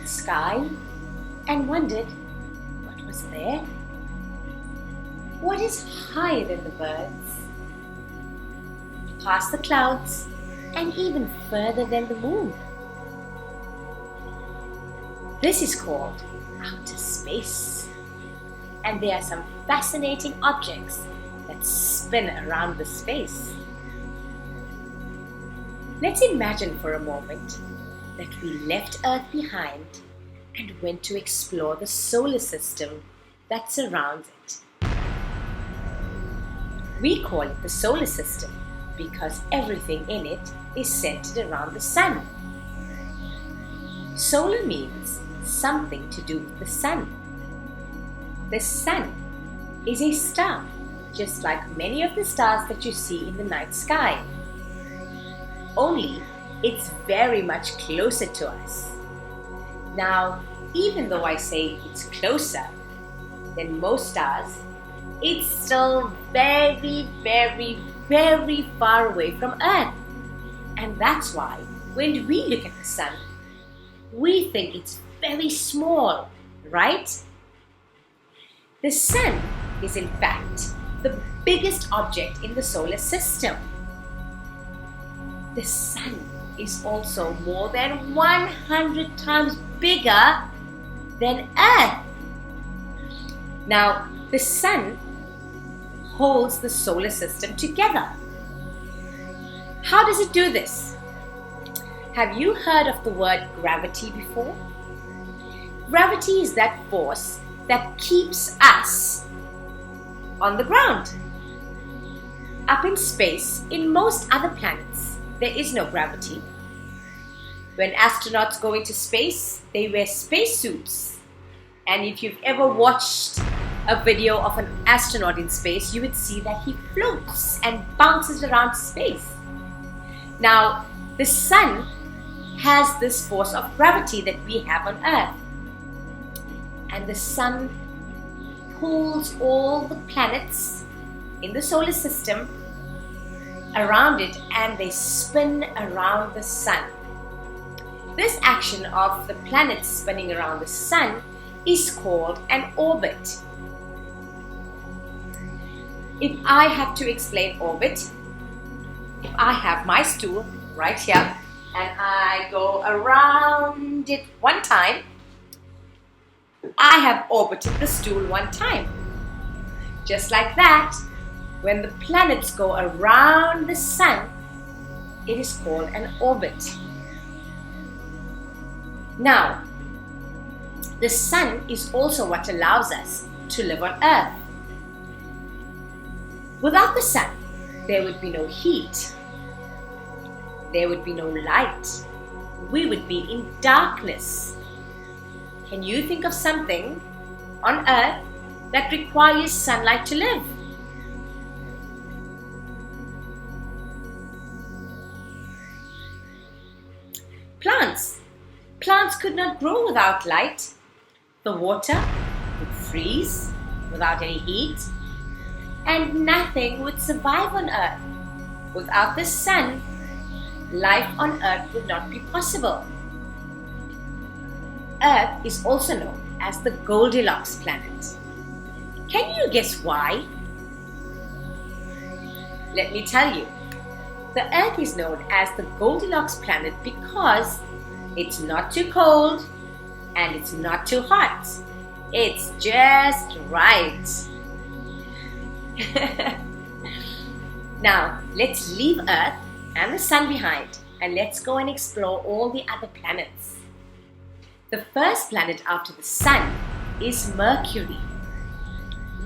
the sky and wondered what was there? What is higher than the birds, past the clouds, and even further than the moon? This is called outer space, and there are some fascinating objects that spin around the space. Let's imagine for a moment that we left Earth behind and went to explore the solar system that surrounds it. We call it the solar system because everything in it is centered around the sun. Solar means something to do with the sun. The sun is a star, just like many of the stars that you see in the night sky. Only it's very much closer to us. Now, even though I say it's closer than most stars, it's still very, very, very far away from Earth. And that's why when we look at the sun, we think it's very small, right? The sun is in fact the biggest object in the solar system. The sun is also more than 100 times bigger than Earth. Now, the sun holds the solar system together. How does it do this? Have you heard of the word gravity before? Gravity is that force that keeps us on the ground. Up in space, in most other planets, there is no gravity. When astronauts go into space, they wear spacesuits. And if you've ever watched a video of an astronaut in space, you would see that he floats and bounces around space. Now, the sun has this force of gravity that we have on Earth. And the sun pulls all the planets in the solar system around it, and they spin around the sun. This action of the planets spinning around the sun is called an orbit. If I have to explain orbit, if I have my stool right here and I go around it one time, I have orbited the stool one time. Just like that, when the planets go around the sun, it is called an orbit. Now, the sun is also what allows us to live on Earth. Without the sun, there would be no heat. There would be no light. We would be in darkness. Can you think of something on Earth that requires sunlight to live? Plants. Plants could not grow without light. The water would freeze without any heat, and nothing would survive on Earth. Without the sun, life on Earth would not be possible. Earth is also known as the Goldilocks planet. Can you guess why? Let me tell you. The Earth is known as the Goldilocks planet because it's not too cold and it's not too hot. It's just right. Now, let's leave Earth and the sun behind and let's go and explore all the other planets. The first planet after the sun is Mercury.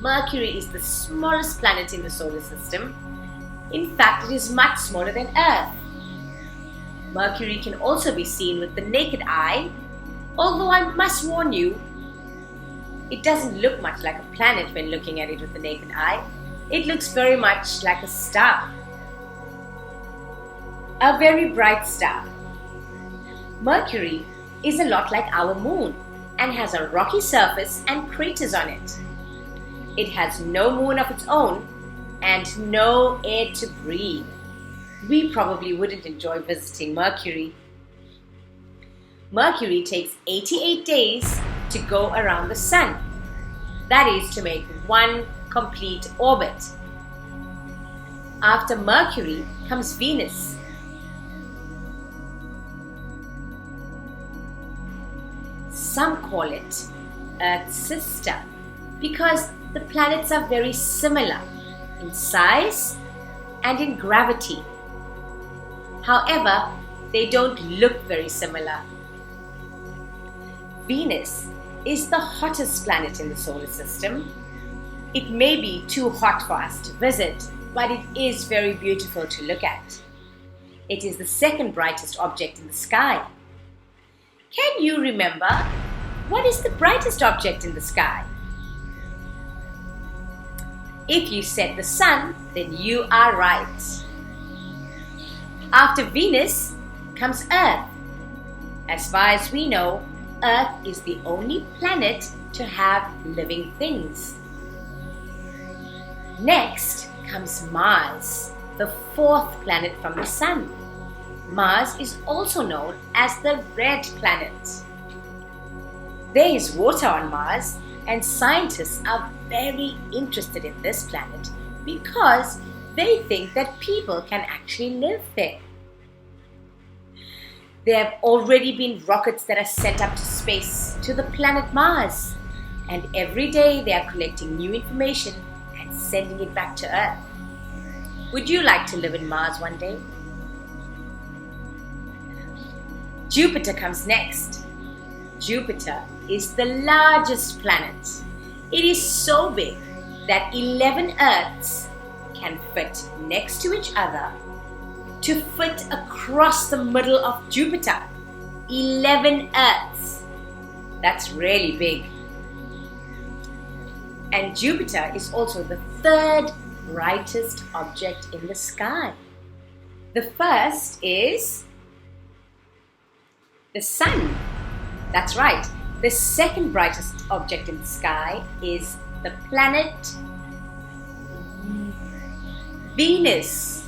Mercury is the smallest planet in the solar system. In fact, it is much smaller than Earth. Mercury can also be seen with the naked eye, although I must warn you, it doesn't look much like a planet when looking at it with the naked eye. It looks very much like a star. A very bright star. Mercury is a lot like our moon and has a rocky surface and craters on it. It has no moon of its own and no air to breathe. We probably wouldn't enjoy visiting Mercury. Mercury takes 88 days to go around the Sun. That is to make one complete orbit. After Mercury comes Venus. Some call it Earth's sister because the planets are very similar in size and in gravity. However, they don't look very similar. Venus is the hottest planet in the solar system. It may be too hot for us to visit, but it is very beautiful to look at. It is the second brightest object in the sky. Can you remember what is the brightest object in the sky? If you said the Sun, then you are right. After Venus comes Earth. As far as we know, Earth is the only planet to have living things. Next comes Mars, the fourth planet from the Sun. Mars is also known as the red planet. There is water on Mars, and scientists are very interested in this planet because they think that people can actually live there. There have already been rockets that are sent up to space to the planet Mars, and every day they are collecting new information and sending it back to Earth. Would you like to live in Mars one day? Jupiter comes next. Jupiter is the largest planet. It is so big that 11 Earths can fit next to each other to fit across the middle of Jupiter. 11 Earths. That's really big. And Jupiter is also the third brightest object in the sky. The first is the Sun. That's right. The second brightest object in the sky is the planet Venus.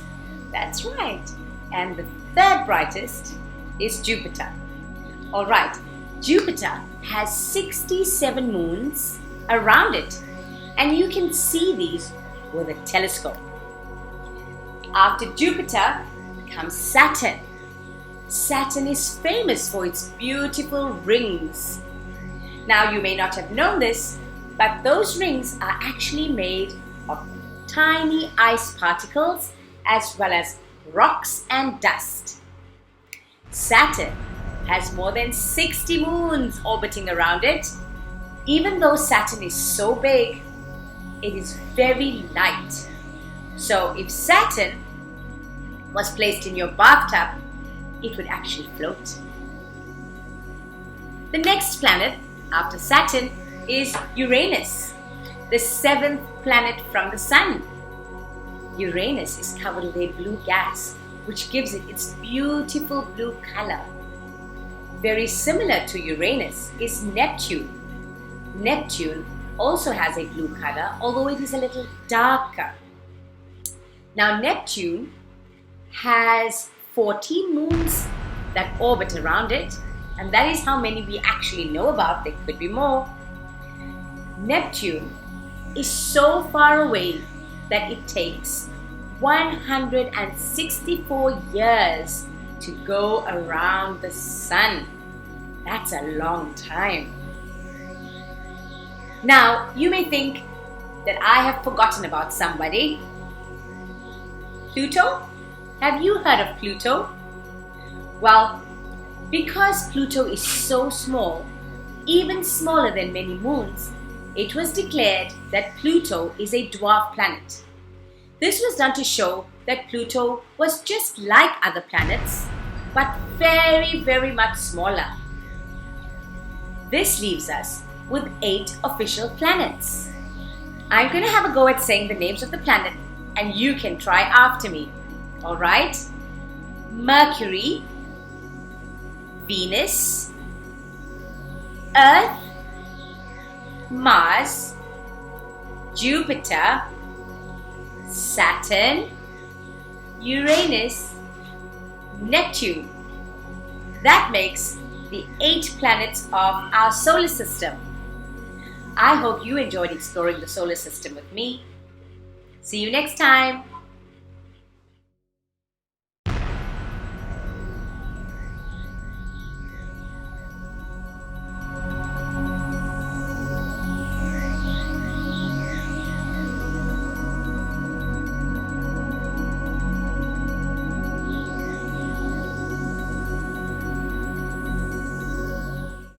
That's right. And the third brightest is Jupiter. All right. Jupiter has 67 moons around it, and you can see these with a telescope. After Jupiter comes Saturn. Saturn is famous for its beautiful rings. Now, you may not have known this, but those rings are actually made of tiny ice particles as well as rocks and dust. Saturn has more than 60 moons orbiting around it. Even though Saturn is so big, it is very light. So if Saturn was placed in your bathtub, it would actually float. The next planet after Saturn is Uranus, the seventh planet from the Sun. Uranus is covered with a blue gas, which gives it its beautiful blue color. Very similar to Uranus is Neptune. Neptune also has a blue color, although it is a little darker. Now, Neptune has 14 moons that orbit around it, and that is how many we actually know about. There could be more. Neptune is so far away that it takes 164 years to go around the Sun. That's a long time. Now, you may think that I have forgotten about somebody. Pluto? Have you heard of Pluto? Well, because Pluto is so small, even smaller than many moons, it was declared that Pluto is a dwarf planet. This was done to show that Pluto was just like other planets, but very, very much smaller. This leaves us with 8 official planets. I'm going to have a go at saying the names of the planet, and you can try after me. All right? Mercury, Venus, Earth, Mars, Jupiter, Saturn, Uranus, Neptune. That makes the 8 planets of our solar system. I hope you enjoyed exploring the solar system with me. See you next time.